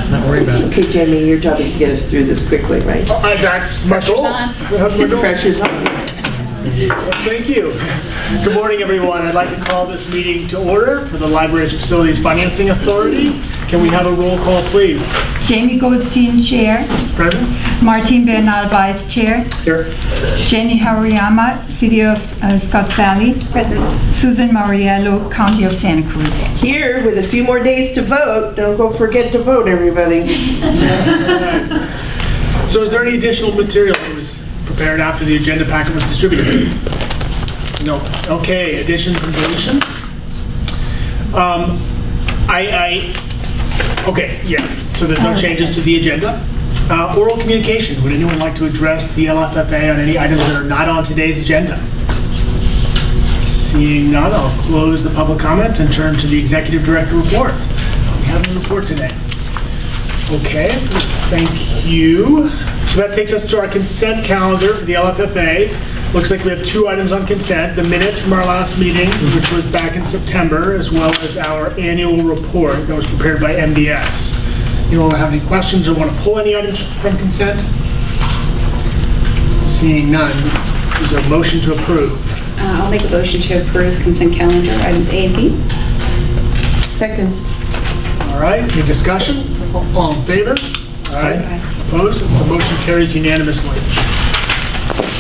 Not worried about it. Okay, Jamie, your job is to get us through this quickly, right? That's my goal. That's my goal. Pressure's on. Well, thank you. Good morning, everyone. I'd like to call this meeting to order for the Libraries Facilities Financing Authority. Can we have a roll call, please? Jamie Goldstein, Chair. Present. Martin Bernal, Vice Chair. Here. Jenny Hariyama, City of Scotts Valley. Present. Susan Mariello, County of Santa Cruz. Here, with a few more days to vote. Don't go forget to vote, everybody. So is there any additional material that was prepared after the agenda packet was distributed? No. Okay, additions and deletions? Okay, yeah, so there's no changes to the agenda. Oral communication, would anyone like to address the LFFA on any items that are not on today's agenda? Seeing none, I'll close the public comment and turn to the Executive Director report. We have a report today. Okay, thank you. So that takes us to our consent calendar for the LFFA. Looks like we have 2 items on consent, the minutes from our last meeting, which was back in September, as well as our annual report that was prepared by MDS. Anyone have any questions or want to pull any items from consent? Seeing none, is there a motion to approve? I'll make a motion to approve consent calendar items A and B. Second. All right, any discussion? All in favor? Aye. Opposed? The motion carries unanimously.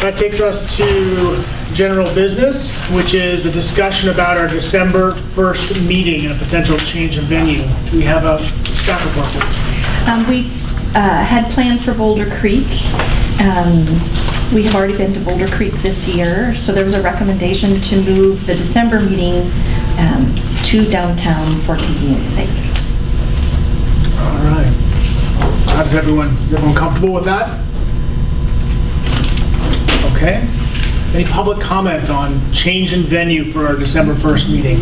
That takes us to general business, which is a discussion about our December 1st meeting and a potential change in venue. Do we have a staff report, please? We had planned for Boulder Creek. We have already been to Boulder Creek this year, so there was a recommendation to move the December meeting to downtown for convenience sake. All right. How does everyone comfortable with that? Okay. Any public comment on change in venue for our December 1st meeting?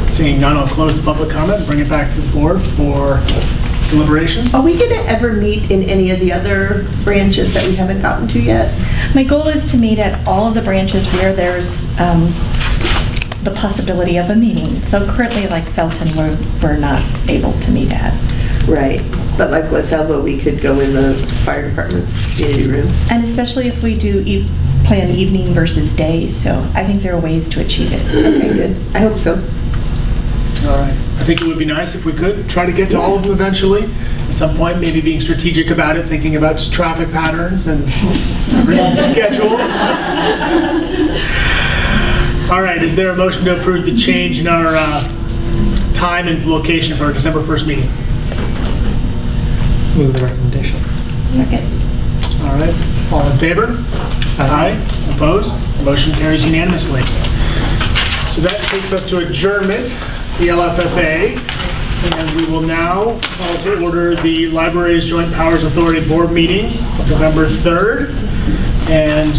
Seeing none, I'll close the public comment and bring it back to the board for deliberations. Are we going to ever meet in any of the other branches that we haven't gotten to yet? My goal is to meet at all of the branches where there's the possibility of a meeting. So currently, like Felton, we're not able to meet at. Right. But like West Elba, we could go in the fire department's community room. And especially if we do plan evening versus day, so I think there are ways to achieve it. Okay, good. I hope so. All right. I think it would be nice if we could try to get to all of them eventually. At some point, maybe being strategic about it, thinking about just traffic patterns and schedules. All right. Is there a motion to approve the change in our time and location for our December 1st meeting? Move the recommendation. Second. All right. All in favor? Aye. Opposed? Motion carries unanimously. So that takes us to adjournment, the LFFA, and we will now call to order the Libraries Joint Powers Authority Board meeting of November 3rd. And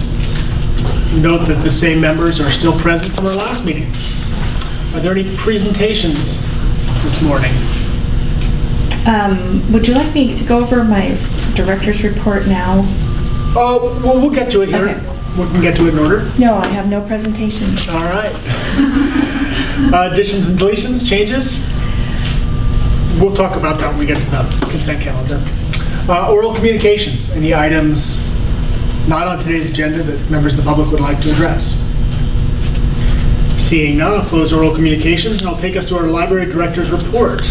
note that the same members are still present from our last meeting. Are there any presentations this morning? Would you like me to go over my director's report now? Oh, well, we'll get to it here. Okay. We can get to it in order. No, I have no presentation. All right. Additions and deletions, changes? We'll talk about that when we get to the consent calendar. Oral communications, any items not on today's agenda that members of the public would like to address? Seeing none, I'll close oral communications and I'll take us to our library director's report.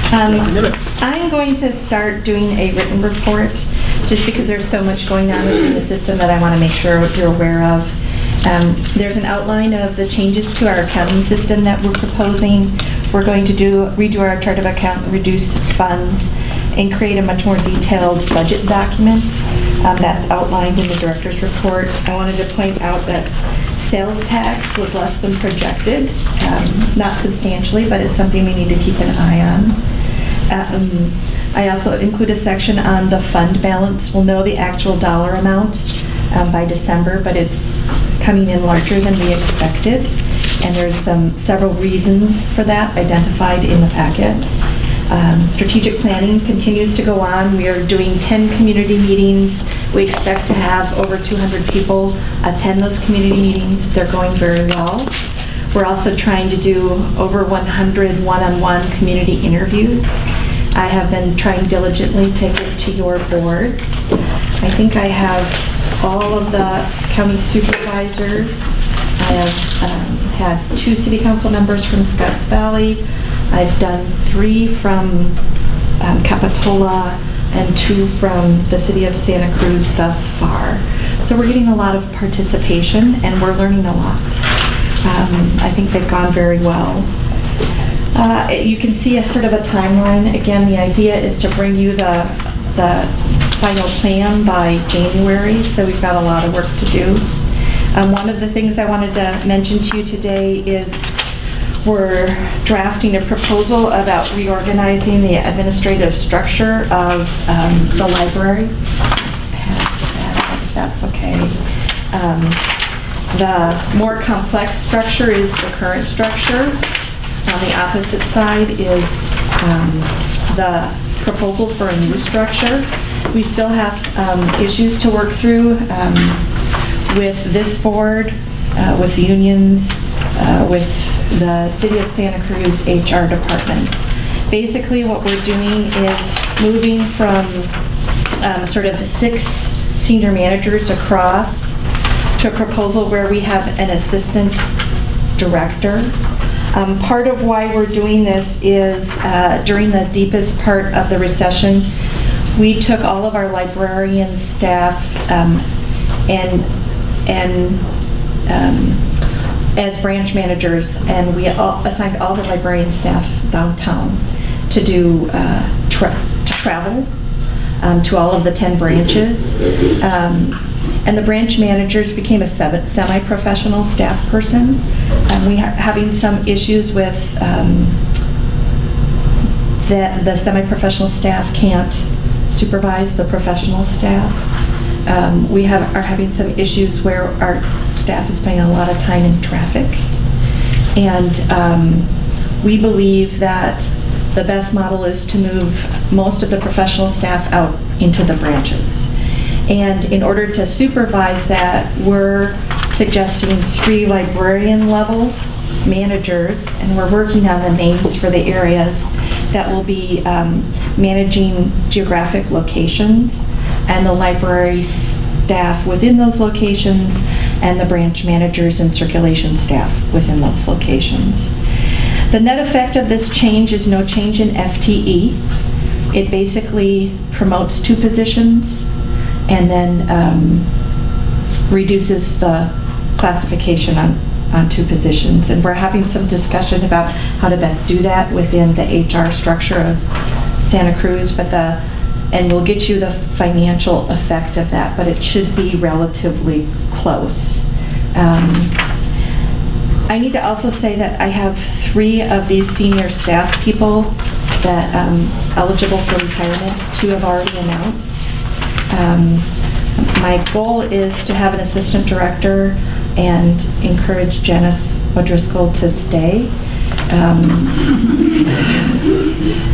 I'm going to start doing a written report just because there's so much going on in the system that I want to make sure you're aware of. There's an outline of the changes to our accounting system that we're proposing. We're going to redo our chart of account, reduce funds, and create a much more detailed budget document that's outlined in the director's report. I wanted to point out that sales tax was less than projected, not substantially, but it's something we need to keep an eye on. I also include a section on the fund balance. We'll know the actual dollar amount by December, but it's coming in larger than we expected. And there's several reasons for that identified in the packet. Strategic planning continues to go on. We are doing 10 community meetings. We expect to have over 200 people attend those community meetings. They're going very well. We're also trying to do over 100 one-on-one community interviews. I have been trying diligently to get to your boards. I think I have all of the county supervisors. I have had 2 city council members from Scotts Valley. I've done 3 from Capitola and 2 from the city of Santa Cruz thus far. So we're getting a lot of participation and we're learning a lot. I think they've gone very well. You can see a sort of a timeline. Again, the idea is to bring you the final plan by January, so we've got a lot of work to do. One of the things I wanted to mention to you today is we're drafting a proposal about reorganizing the administrative structure of the library. If that's okay. The more complex structure is the current structure. On the opposite side is the proposal for a new structure. We still have issues to work through with this board, with the unions, with the City of Santa Cruz HR departments. Basically what we're doing is moving from sort of 6 senior managers across to a proposal where we have an assistant director. Part of why we're doing this is during the deepest part of the recession, we took all of our librarian staff and as branch managers, and we assigned all the librarian staff downtown to do travel to all of the 10 branches. And the branch managers became a semi-professional staff person. We are having some issues with that the semi-professional staff can't supervise the professional staff. We are having some issues where our staff is spending a lot of time in traffic. And we believe that the best model is to move most of the professional staff out into the branches. And in order to supervise that, we're suggesting 3 librarian level managers, and we're working on the names for the areas that will be managing geographic locations, and the library staff within those locations, and the branch managers and circulation staff within those locations. The net effect of this change is no change in FTE. It basically promotes 2 positions and then reduces the classification on 2 positions. And we're having some discussion about how to best do that within the HR structure of Santa Cruz, and we'll get you the financial effect of that, but it should be relatively close. I need to also say that I have 3 of these senior staff people that eligible for retirement. 2 have already announced. My goal is to have an assistant director and encourage Janice O'Driscoll to stay. Did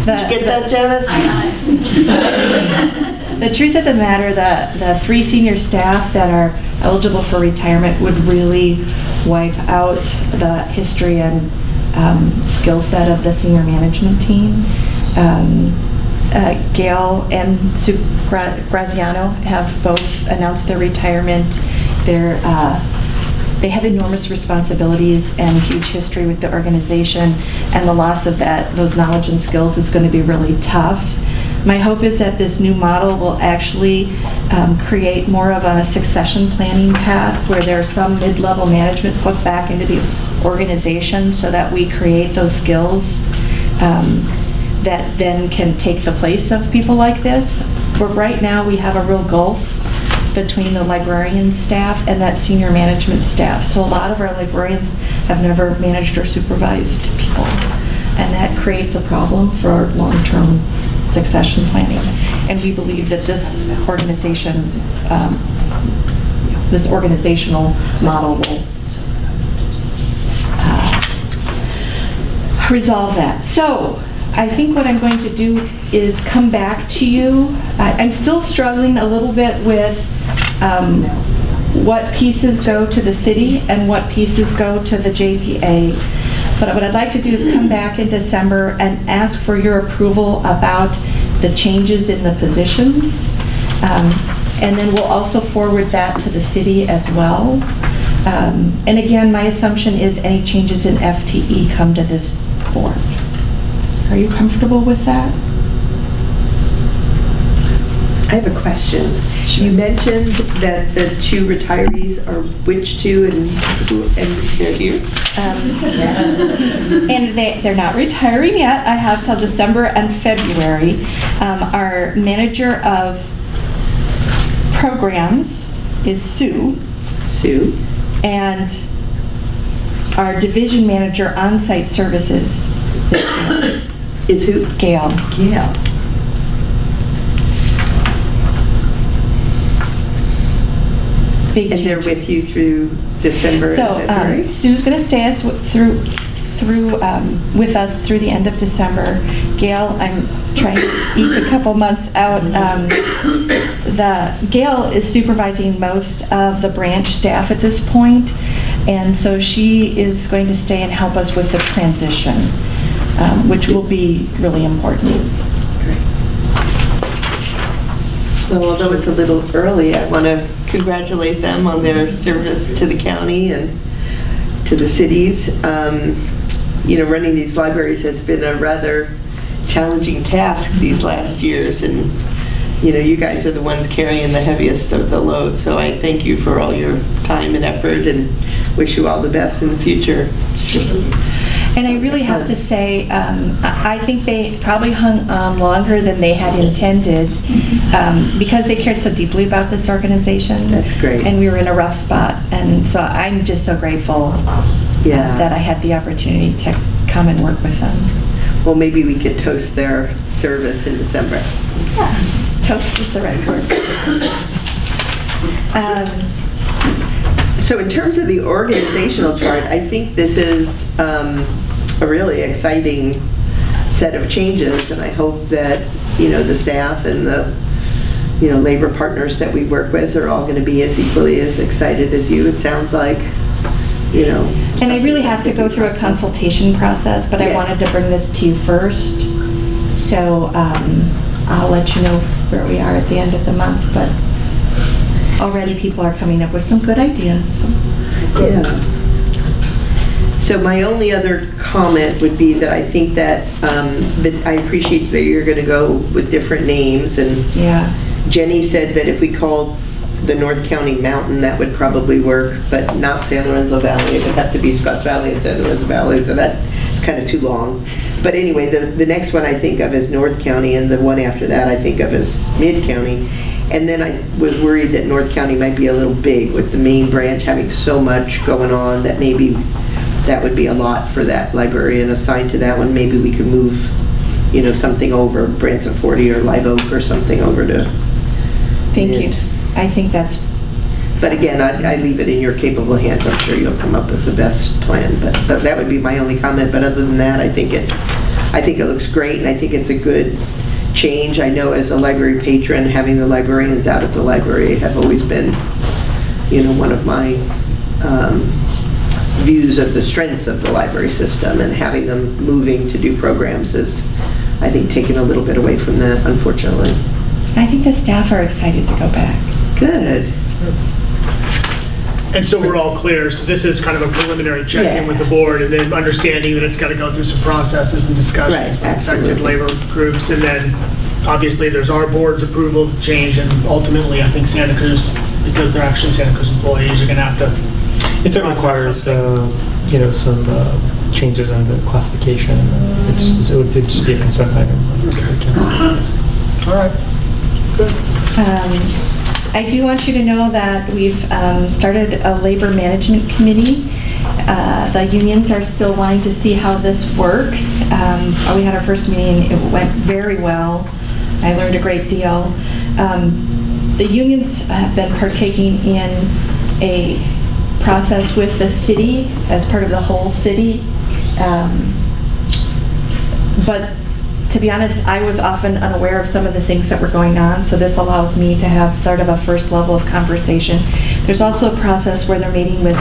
you get that, Janice? The truth of the matter, the 3 senior staff that are eligible for retirement would really wipe out the history and skill set of the senior management team. Gail and Sue Graziano have both announced their retirement. They have enormous responsibilities and huge history with the organization, and the loss of those knowledge and skills is going to be really tough. My hope is that this new model will actually create more of a succession planning path where there's some mid-level management put back into the organization so that we create those skills that then can take the place of people like this. But right now we have a real gulf between the librarian staff and that senior management staff. So a lot of our librarians have never managed or supervised people. And that creates a problem for our long-term succession planning. And we believe that this organization, this organizational model will resolve that. So I think what I'm going to do is come back to you. I'm still struggling a little bit with what pieces go to the city and what pieces go to the JPA. But what I'd like to do is come back in December and ask for your approval about the changes in the positions. And then we'll also forward that to the city as well. And again, my assumption is any changes in FTE come to this board. Are you comfortable with that? I have a question. You mentioned that the 2 retirees are which 2 and who, and they're here? And they're not retiring yet. I have till December and February. Our manager of programs is Sue. Sue. And our division manager on-site services Is who? Gail. Gail. Big And they're changes. with you through December and February? So Sue's going to stay through with us through the end of December. Gail, I'm trying to eke a couple months out. Gail is supervising most of the branch staff at this point, and so she is going to stay and help us with the transition, which will be really important. Well, although it's a little early, I want to congratulate them on their service to the county and to the cities. You know, running these libraries has been a rather challenging task these last years, and you know, you guys are the ones carrying the heaviest of the load, so I thank you for all your time and effort and wish you all the best in the future. And I really have to say, I think they probably hung on longer than they had intended because they cared so deeply about this organization. That's great. And we were in a rough spot. And so I'm just so grateful that I had the opportunity to come and work with them. Well, maybe we could toast their service in December. Yeah, toast is the right word. So in terms of the organizational chart, I think this is a really exciting set of changes, and I hope that, you know, the staff and the, you know, labor partners that we work with are all going to be as equally as excited as you. It sounds like, you know. And I really have to go through a consultation process, but I wanted to bring this to you first. So I'll let you know where we are at the end of the month, but already people are coming up with some good ideas. Yeah. So my only other comment would be that I think that, that I appreciate that you're going to go with different names, and Jenny said that if we called the North County Mountain, that would probably work, but not San Lorenzo Valley. It would have to be Scotts Valley and San Lorenzo Valley, so that's kind of too long. But anyway, the next one I think of is North County, and the one after that I think of as Mid-County. And then I was worried that North County might be a little big with the main branch having so much going on that maybe that would be a lot for that librarian assigned to that one. Maybe we could move, you know, something over, Branson 40 or Live Oak or something over to. Thank you. I think that's. But again, I leave it in your capable hands. I'm sure you'll come up with the best plan. But that would be my only comment. But other than that, I think it looks great, and I think it's a good change. I know as a library patron, having the librarians out of the library have always been, you know, one of my views of the strengths of the library system, and having them moving to do programs is, I think, taking a little bit away from that, unfortunately. I think the staff are excited to go back. Good. And so we're all clear. So this is kind of a preliminary check-in with the board, and then understanding that it's got to go through some processes and discussions with affected labor groups. And then obviously there's our board's approval of change, and ultimately I think Santa Cruz, because they're actually Santa Cruz employees, are going to have to. If it requires, you know, some changes on the classification, it would just be a consent item. All right. Good. I do want you to know that we've started a labor management committee. The unions are still wanting to see how this works. We had our first meeting. It went very well. I learned a great deal. The unions have been partaking in a process with the city as part of the whole city. But to be honest, I was often unaware of some of the things that were going on, so this allows me to have sort of a first level of conversation. There's also a process where they're meeting with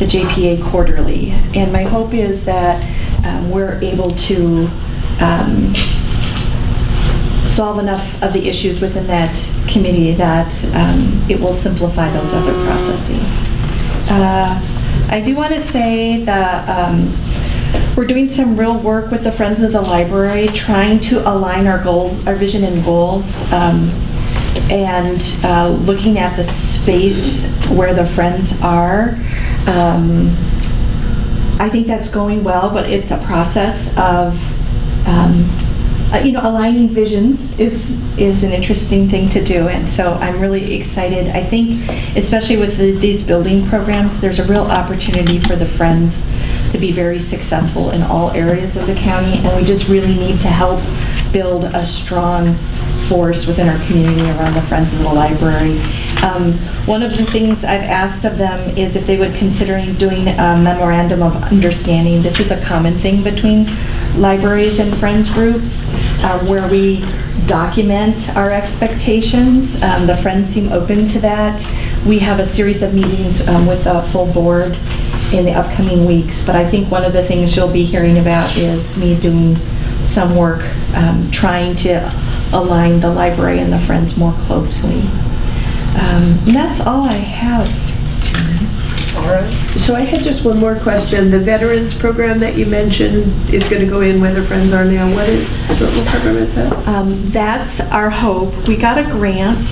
the JPA quarterly. And my hope is that we're able to solve enough of the issues within that committee that it will simplify those other processes. I do want to say that we're doing some real work with the Friends of the Library, trying to align our goals, our vision and goals, and looking at the space where the Friends are. I think that's going well, but it's a process of aligning visions is an interesting thing to do, and so I'm really excited. I think, especially with these building programs, there's a real opportunity for the Friends to be very successful in all areas of the county, and we just really need to help build a strong force within our community around the Friends of the Library. One of the things I've asked of them is if they would consider doing a memorandum of understanding. This is a common thing between libraries and Friends groups, where we document our expectations. The Friends seem open to that. We have a series of meetings with a full board in the upcoming weeks, but I think one of the things you'll be hearing about is me doing some work trying to align the library and the Friends more closely. And that's all I have. All right. So I had just one more question. The veterans program that you mentioned is going to go in where the Friends are now. What program is that? That's our hope. We got a grant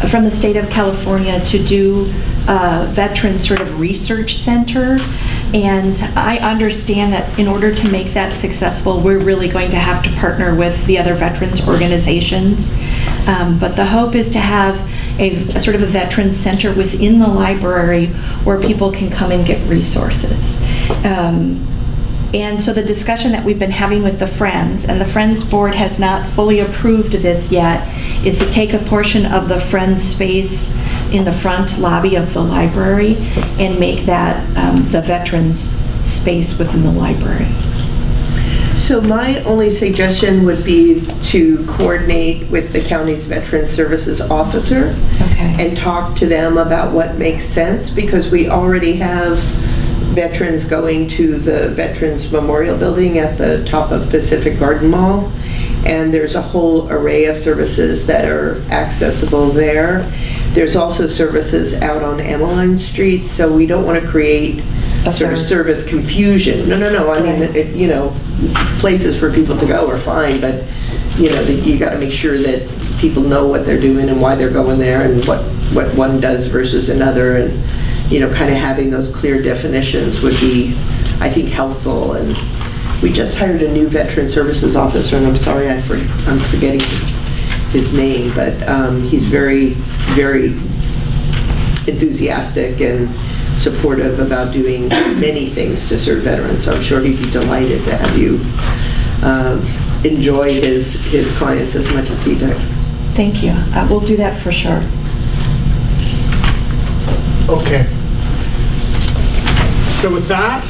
from the state of California to do a veteran sort of research center, and I understand that in order to make that successful, we're really going to have to partner with the other veterans organizations. But the hope is to have a sort of a veteran center within the library where people can come and get resources. And so the discussion that we've been having with the Friends, and the Friends board has not fully approved this yet, is to take a portion of the Friends space in the front lobby of the library and make that the veterans space within the library. So my only suggestion would be to coordinate with the county's Veteran Services Officer and talk to them about what makes sense, because we already have veterans going to the Veterans Memorial Building at the top of Pacific Garden Mall, and there's a whole array of services that are accessible there. There's also services out on Emmeline Street, so we don't want to create a sort of service confusion. No. I mean, places for people to go are fine, but you got to make sure that people know what they're doing and why they're going there and what one does versus another, and kind of having those clear definitions would be, I think, helpful. And we just hired a new Veteran Services Officer, and I'm sorry I'm forgetting his name, but he's very, very enthusiastic and supportive about doing many things to serve veterans. So I'm sure he'd be delighted to have you enjoy his clients as much as he does. Thank you. We'll do that for sure. Okay. So with that,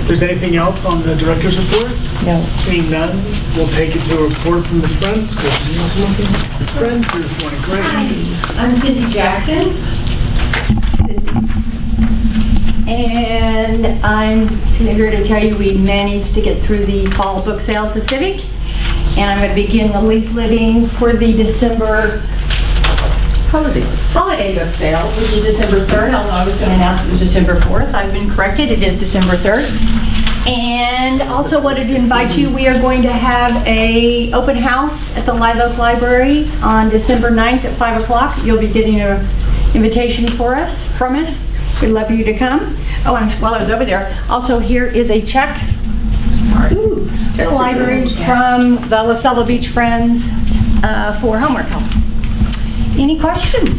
if there's anything else on the director's report? No. Seeing none, we'll take it to a report from the Friends. Chris, you know something? Friends, there's one. Great. Hi, I'm Cindy Jackson. And I'm here to tell you we managed to get through the fall book sale at the Civic. And I'm going to begin the leafleting for the December holiday book sale, which is December 3rd, although I was going to announce it was December 4th. I've been corrected. It is December 3rd. And also wanted to invite you, we are going to have a open house at the Live Oak Library on December 9th at 5 o'clock. You'll be getting an invitation from us. We'd love for you to come. Oh, and while I was over there, also here is a check to the library from the La Selva Beach Friends for homework help. Any questions?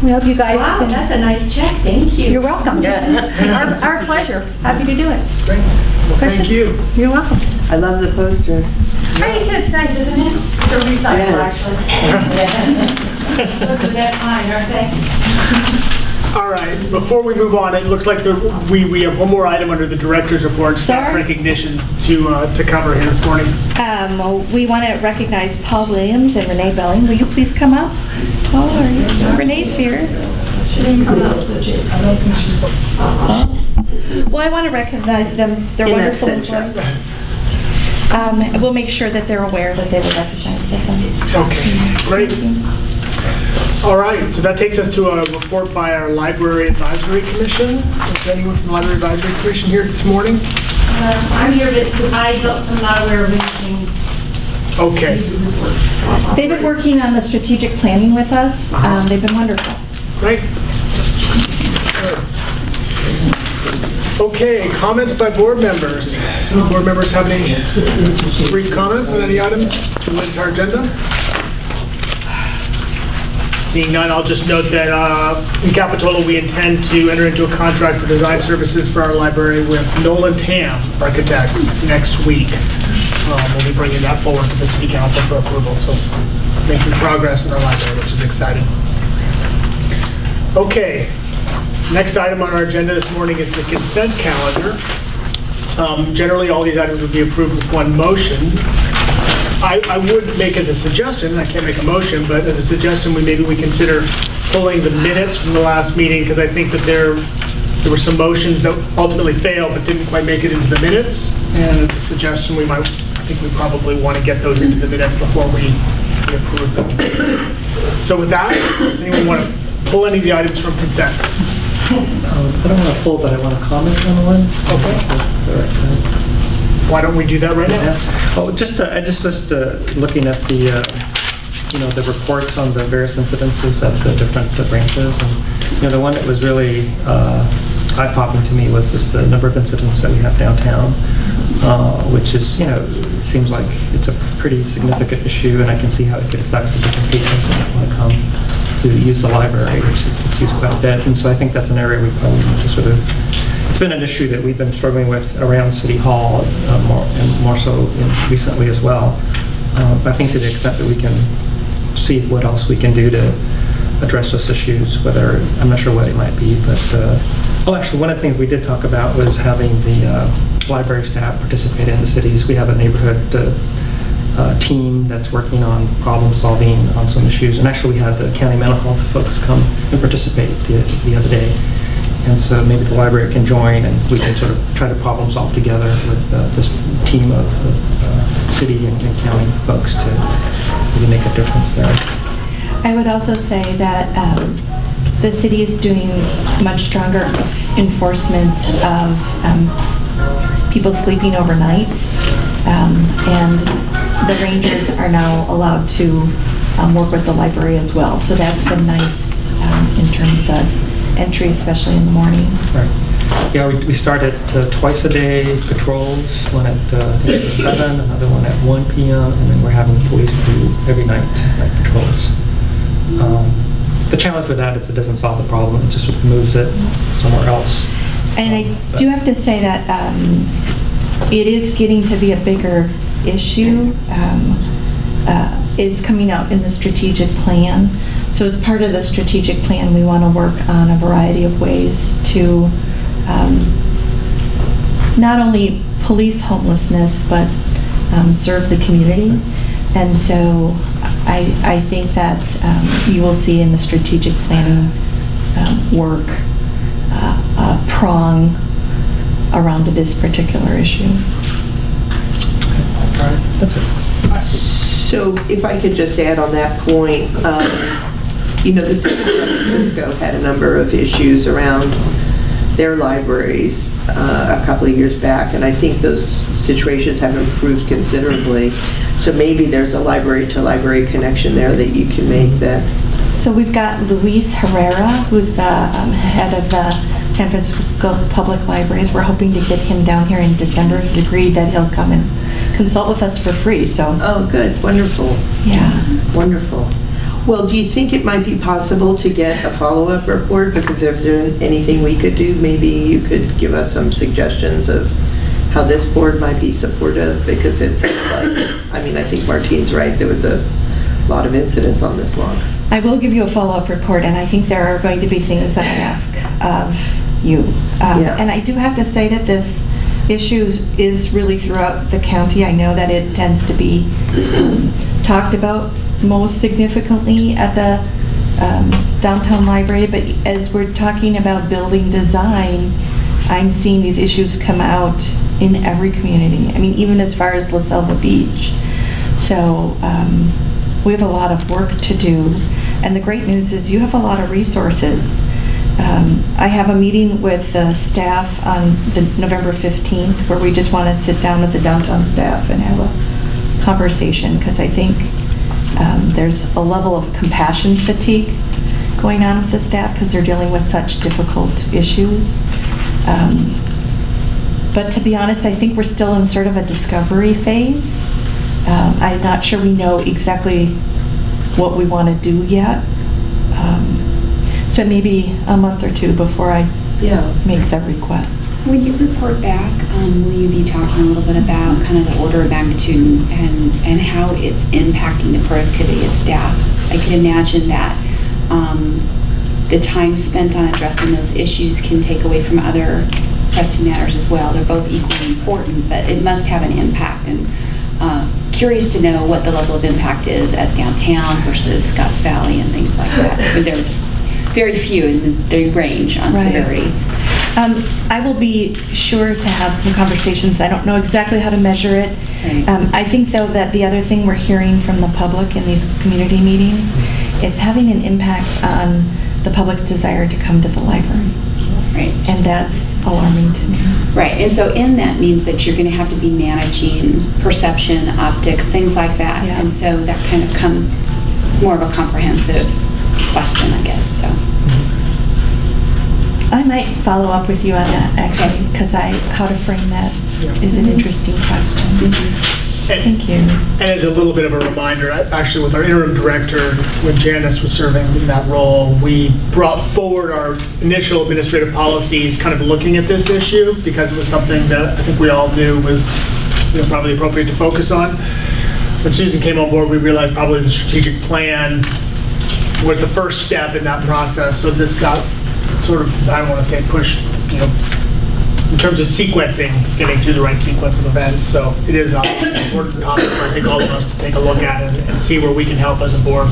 We hope you guys can. That's a nice check. Thank you. You're welcome. Our pleasure. Happy to do it. Great. Well, thank you. You're welcome. I love the poster. It's nice, isn't it? It's a recycle, actually. Those are the best kind, aren't they? All right, before we move on, it looks like we have one more item under the director's report, staff recognition, to cover here this morning. We want to recognize Paul Williams and Renee Belling. Will you please come up? Paul, are you? Renee's here. Well, I want to recognize them. They're In wonderful absentia. employees. We'll make sure that they're aware that they were recognized at them. Okay, great. All right, so that takes us to a report by our Library Advisory Commission. Is there anyone from the Library Advisory Commission here this morning? I'm here, but I'm not aware of anything. Okay, They've been working on the strategic planning with us. They've been wonderful. great. Okay, comments by board members. Do board members have any brief comments on any items related to our agenda? Seeing none, I'll just note that in Capitola, we intend to enter into a contract for design services for our library with Nolan Tam Architects next week. We'll be bringing that forward to the City Council for approval, so making progress in our library, which is exciting. Okay, next item on our agenda this morning is the consent calendar. Generally, all these items would be approved with one motion. I would make as a suggestion, I can't make a motion, but as a suggestion, maybe we consider pulling the minutes from the last meeting, because I think that there were some motions that ultimately failed but didn't quite make it into the minutes. And as a suggestion, I think we probably want to get those into the minutes before we approve them. So with that, does anyone want to pull any of the items from consent? I don't want to pull, but I want to comment on one. Okay. Why don't we do that right now? Oh, I just was looking at the reports on the various incidences at the different branches, and the one that was really eye-popping to me was just the number of incidents that we have downtown, which is, seems like it's a pretty significant issue, and I can see how it could affect the different patrons that want to come to use the library, which it's used quite a bit. And so I think that's an area we probably need to sort of, it's been an issue that we've been struggling with around City Hall, more so recently as well. I think to the extent that we can see what else we can do to address those issues, whether, I'm not sure what it might be, but, actually one of the things we did talk about was having the library staff participate in the cities. We have a neighborhood team that's working on problem solving on some issues, and actually we had the county mental health folks come and participate the other day. And so maybe the library can join and we can sort of try to problem solve together with this team of city and county folks to really make a difference there. I would also say that the city is doing much stronger enforcement of people sleeping overnight, and the rangers are now allowed to work with the library as well. So that's been nice in terms of entry, especially in the morning. Right. Yeah, we started twice a day patrols, one at I think it's at 7, another one at 1 p.m., and then we're having police do every night patrols. The challenge with that is it doesn't solve the problem, it just sort of moves it somewhere else. And I do have to say that it is getting to be a bigger issue. It's coming out in the strategic plan. So as part of the strategic plan, we want to work on a variety of ways to not only police homelessness, but serve the community. And so I think that you will see in the strategic planning work a prong around this particular issue. Okay. All right. That's it. So if I could just add on that point, the city of San Francisco had a number of issues around their libraries a couple of years back, and I think those situations have improved considerably. So maybe there's a library-to-library connection there that you can make that. So we've got Luis Herrera, who's the head of the San Francisco Public Libraries. We're hoping to get him down here in December. He's agreed that he'll come and consult with us for free. So. Oh, good. Wonderful. Yeah. Wonderful. Well, do you think it might be possible to get a follow-up report? Because if there's anything we could do, maybe you could give us some suggestions of how this board might be supportive, because it's like, I think Martine's right, there was a lot of incidents on this log. I will give you a follow-up report, and I think there are going to be things that I ask of you. And I do have to say that this issue is really throughout the county. I know that it tends to be talked about most significantly at the downtown library, but as we're talking about building design, I'm seeing these issues come out in every community. I mean, even as far as La Selva Beach. So we have a lot of work to do. And the great news is you have a lot of resources. I have a meeting with the staff on the November 15th where we just want to sit down with the downtown staff and have a conversation, because I think there's a level of compassion fatigue going on with the staff because they're dealing with such difficult issues. But to be honest, I think we're still in sort of a discovery phase. I'm not sure we know exactly what we want to do yet. So maybe a month or two before I make the request. So when you report back, will you be talking a little bit about kind of the order of magnitude and how it's impacting the productivity of staff? I can imagine that the time spent on addressing those issues can take away from other pressing matters as well. They're both equally important, but it must have an impact. And curious to know what the level of impact is at downtown versus Scotts Valley and things like that. They're very few and they range on severity. I will be sure to have some conversations. I don't know exactly how to measure it. Right. I think, though, that the other thing we're hearing from the public in these community meetings, it's having an impact on the public's desire to come to the library. Right. And that's alarming to me. Right, and so in that means that you're going to have to be managing perception, optics, things like that. Yeah. And so that kind of comes, it's more of a comprehensive question, I guess. So I might follow up with you on that, actually, because how to frame that is an interesting question. Thank you. And as a little bit of a reminder, actually with our interim director, when Janice was serving in that role, we brought forward our initial administrative policies kind of looking at this issue because it was something that I think we all knew was probably appropriate to focus on. When Susan came on board, we realized probably the strategic plan was the first step in that process. So this got sort of, I don't want to say pushed, in terms of sequencing, getting through the right sequence of events. So it is obviously an important topic for I think all of us to take a look at and see where we can help as a board.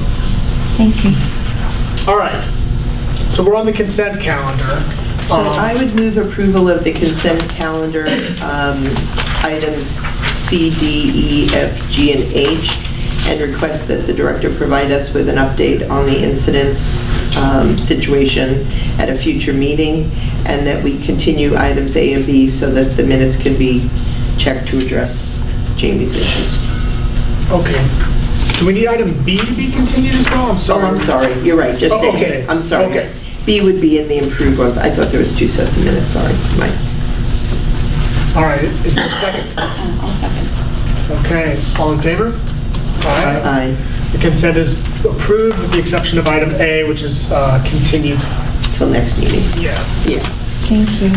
Thank you. All right. So we're on the consent calendar. So I would move approval of the consent calendar, items C, D, E, F, G, and H, and request that the director provide us with an update on the incidents situation at a future meeting, and that we continue items A and B so that the minutes can be checked to address Jamie's issues. Okay. Do we need item B to be continued as well? I'm sorry. Oh, I'm sorry. You're right. Just okay. I'm sorry. Okay. B would be in the improved ones. I thought there was 2 sets of minutes. Sorry. All right. Is there a second? I'll second. Okay. All in favor? Aye. Aye. The consent is approved with the exception of item A, which is continued. Till next meeting. Yeah. Thank you.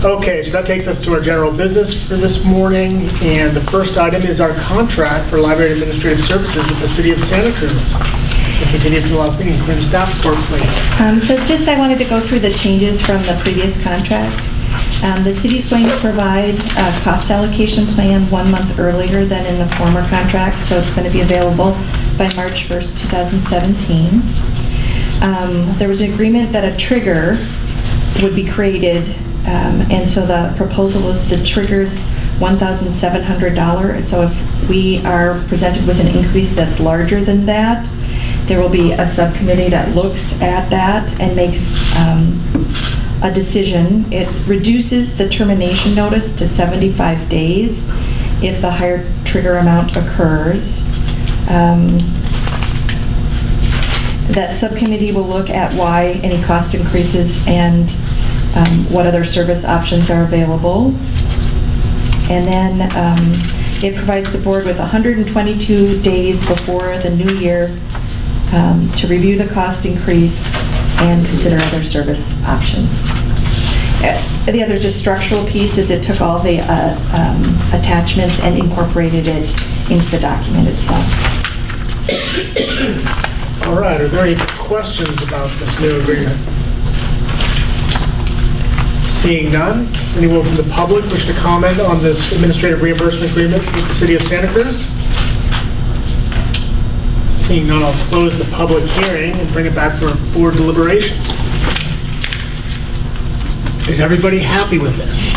Okay, so that takes us to our general business for this morning. And the first item is our contract for library administrative services with the City of Santa Cruz. So continue from the last meeting. Clear the staff report, please. So just I wanted to go through the changes from the previous contract. The city is going to provide a cost allocation plan 1 month earlier than in the former contract, so it's going to be available by March 1st, 2017. There was an agreement that a trigger would be created, and so the proposal is the trigger's $1,700. So if we are presented with an increase that's larger than that, there will be a subcommittee that looks at that and makes a decision. It reduces the termination notice to 75 days if the higher trigger amount occurs. That subcommittee will look at why any cost increases and what other service options are available. And then it provides the board with 122 days before the new year to review the cost increase and consider other service options. The other just structural piece is it took all the attachments and incorporated it into the document itself. All right, are there any questions about this new agreement? Seeing none, does anyone from the public wish to comment on this administrative reimbursement agreement with the City of Santa Cruz? Seeing none, I'll close the public hearing and bring it back for board deliberations. Is everybody happy with this?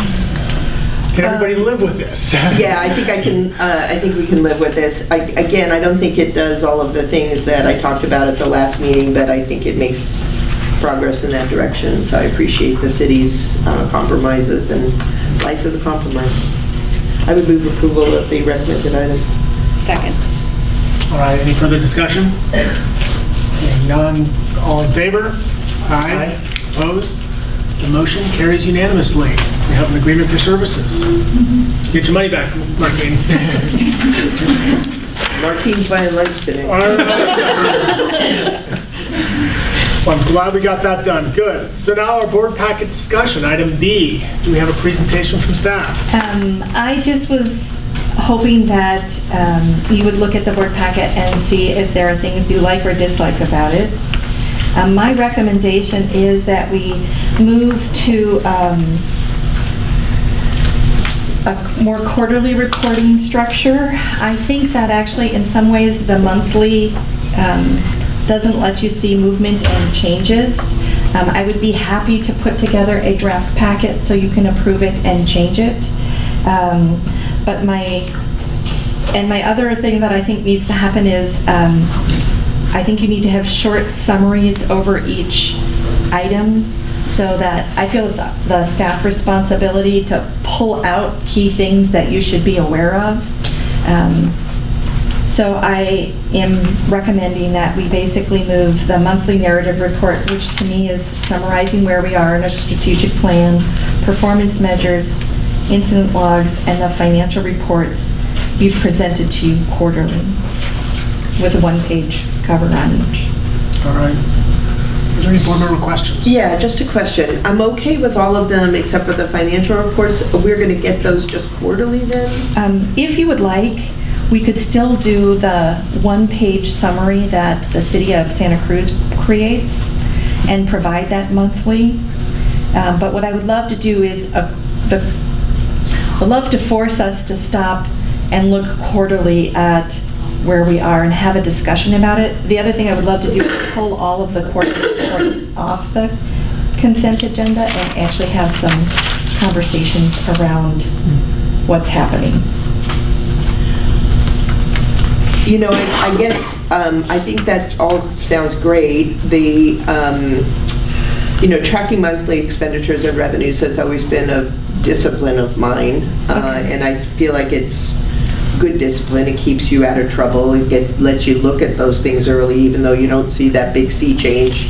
Can everybody live with this? Yeah, I think I can. I think we can live with this. Again, I don't think it does all of the things that I talked about at the last meeting, but I think it makes progress in that direction. So I appreciate the city's compromises, and life is a compromise. I would move approval of the recommended item. Second. All right, any further discussion? Seeing none, all in favor? Aye. Opposed? The motion carries unanimously. We have an agreement for services. Get your money back, Martine. Martine's buying lunch today. Well, I'm glad we got that done. Good. So now our board packet discussion. Item B. Do we have a presentation from staff? I just was hoping that you would look at the board packet and see if there are things you like or dislike about it. My recommendation is that we move to a more quarterly reporting structure. I think that actually in some ways the monthly doesn't let you see movement and changes. I would be happy to put together a draft packet so you can approve it and change it. But my other thing that I think needs to happen is I think you need to have short summaries over each item so that I feel it's the staff responsibility to pull out key things that you should be aware of. So I am recommending that we basically move the monthly narrative report, which to me is summarizing where we are in a strategic plan, performance measures, incident logs, and the financial reports be presented to you quarterly with a one-page cover on each. All right. Are there any board member questions? Yeah, just a question. I'm okay with all of them except for the financial reports. We're going to get those just quarterly then? If you would like, we could still do the one-page summary that the City of Santa Cruz creates and provide that monthly. But what I would love to do is, I'd love to force us to stop and look quarterly at where we are and have a discussion about it. The other thing I would love to do is pull all of the quarterly reports off the consent agenda and actually have some conversations around what's happening. You know, I guess I think that all sounds great. The tracking monthly expenditures and revenues has always been a discipline of mine, and I feel like it's good discipline. It keeps you out of trouble. It lets you look at those things early, even though you don't see that big sea change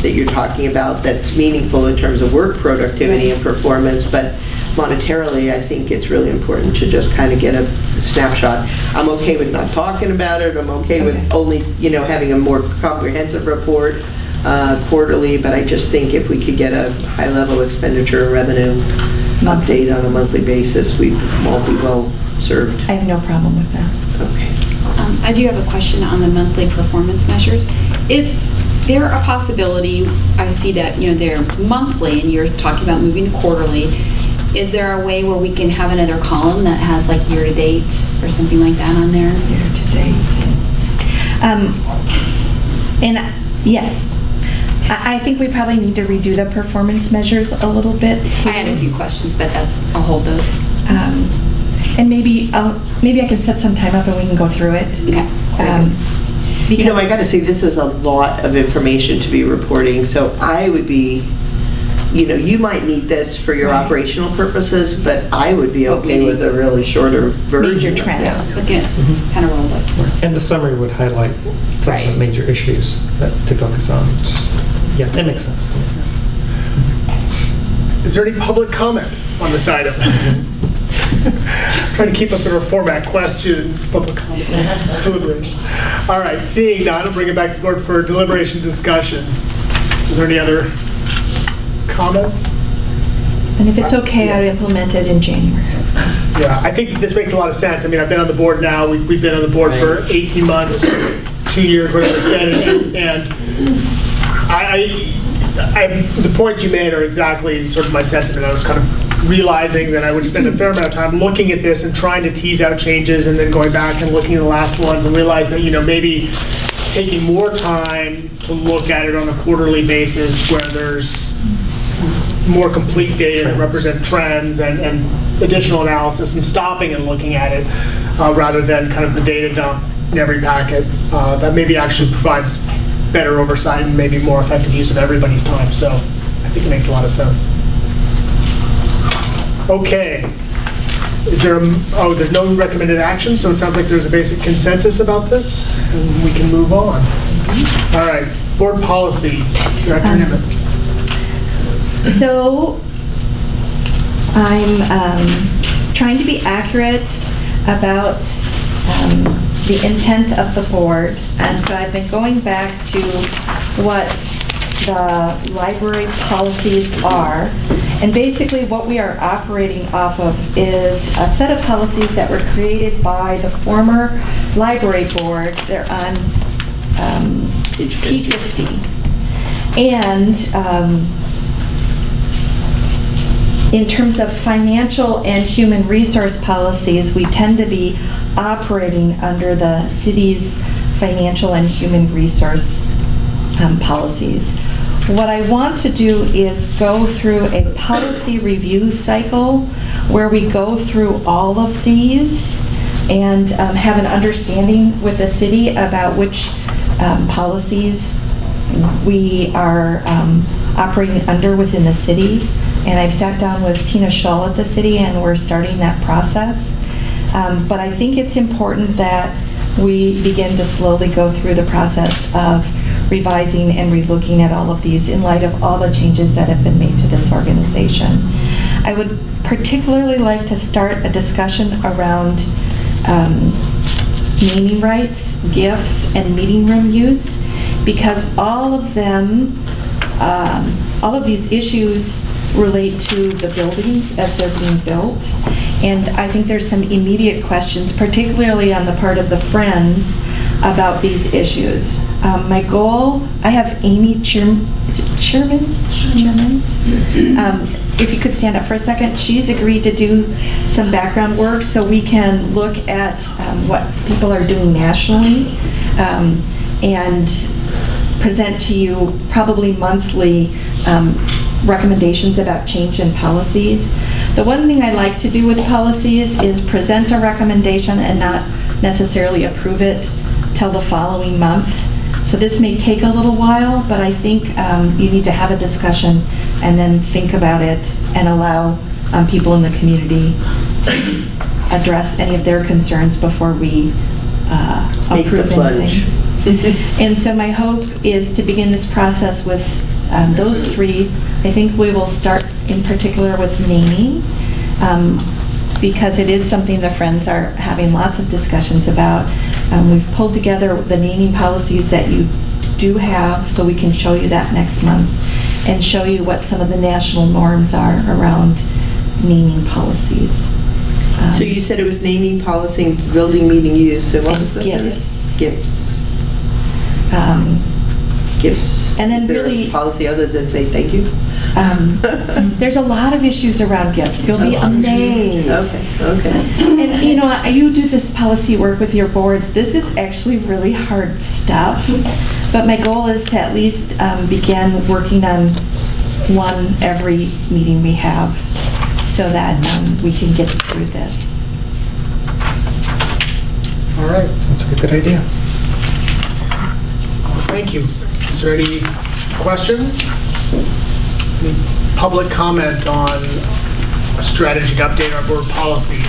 that you're talking about that's meaningful in terms of work productivity and performance. But monetarily, I think it's really important to just kind of get a snapshot. I'm okay with not talking about it. I'm okay with only, having a more comprehensive report quarterly, but I just think if we could get a high-level expenditure and revenue update on a monthly basis, we won't be well served. I have no problem with that. Okay. I do have a question on the monthly performance measures. Is there a possibility, I see that, they're monthly and you're talking about moving to quarterly. Is there a way where we can have another column that has like year-to-date or something like that on there? Year-to-date. And yes, I think we probably need to redo the performance measures a little bit too. I had a few questions, but I'll hold those. And maybe I can set some time up and we can go through it. Okay. Because I got to say, this is a lot of information to be reporting, so I would be, you might need this for your operational purposes, but I would be okay with a really shorter version. Major trends. Looking at kind of rolled up. And the summary would highlight some of the major issues to focus on. Yeah, that makes sense to me. Is there any public comment on this item? Trying to keep us in our format: questions, public comment, deliberation. All right, seeing none, I'll bring it back to the board for deliberation discussion. Is there any other comments? And if it's okay, I'd implement it in January. Yeah, I think this makes a lot of sense. I mean, I've been on the board now. We've been on the board for 18 months, 2 years, whatever it's been, and the points you made are exactly sort of my sentiment. I was kind of realizing that I would spend a fair amount of time looking at this and trying to tease out changes and then going back and looking at the last ones and realize that, maybe taking more time to look at it on a quarterly basis where there's more complete data that represent trends and additional analysis, and stopping and looking at it rather than kind of the data dump in every packet. That maybe actually provides better oversight and maybe more effective use of everybody's time. So I think it makes a lot of sense. Okay. Is there there's no recommended action, so it sounds like there's a basic consensus about this, and we can move on. All right, board policies, Director Nimitz. So I'm trying to be accurate about the intent of the board, and so I've been going back to what the library policies are. And basically what we are operating off of is a set of policies that were created by the former library board. They're on P50. And in terms of financial and human resource policies, we tend to be operating under the city's financial and human resource policies. What I want to do is go through a policy review cycle where we go through all of these and have an understanding with the city about which policies we are operating under within the city. And I've sat down with Tina Shull at the city, and we're starting that process. But I think it's important that we begin to slowly go through the process of revising and relooking at all of these in light of all the changes that have been made to this organization. I would particularly like to start a discussion around naming rights, gifts, and meeting room use, because all of them, all of these issues relate to the buildings as they're being built. And I think there's some immediate questions, particularly on the part of the Friends, about these issues. My goal, I have Amy Chairman? If you could stand up for a second. She's agreed to do some background work so we can look at what people are doing nationally and present to you probably monthly recommendations about change in policies. The one thing I like to do with policies is present a recommendation and not necessarily approve it till the following month. So this may take a little while, but I think you need to have a discussion and then think about it and allow people in the community to address any of their concerns before we approve anything. And so my hope is to begin this process with those three. I think we will start in particular with naming, because it is something the Friends are having lots of discussions about. We've pulled together the naming policies that you do have, so we can show you that next month and show you what some of the national norms are around naming policies. So you said it was naming policy, building meeting use, so what was that? Gifts. Gifts. Gifts. And then is there really a policy other than say thank you? There's a lot of issues around gifts. You'll be amazed. Okay. And you know, you do this policy work with your boards. This is actually really hard stuff. But my goal is to at least begin working on one every meeting we have, so that we can get through this. All right, sounds like a good idea. Well, thank you. Is there any questions? Any public comment on a strategic update on board policies?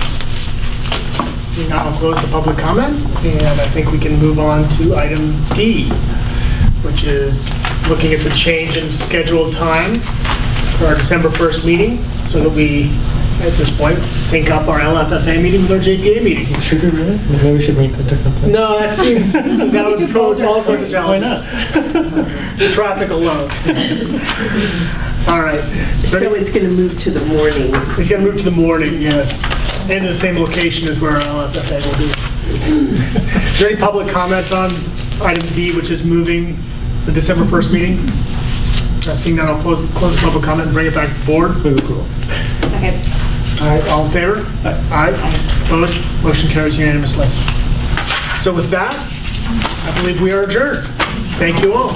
Seeing now, I'll close the public comment, and I think we can move on to item D, which is looking at the change in scheduled time for our December 1st meeting, so that we, at this point, sync up our LFFA meeting with our JPA meeting. Should we really? Maybe we should meet at different places. No, that seems, that would pose all sorts of challenges. Why not? The traffic alone. All right. So it's going to move to the morning. It's going to move to the morning, yes. And the same location as where our LFFA will be. Is there any public comment on item D, which is moving the December 1st meeting? Seeing that, I'll close the public comment and bring it back to the board. Move approval. Second. All right, all in favor? Aye. Opposed? Motion carries unanimously. So with that, I believe we are adjourned. Thank you all.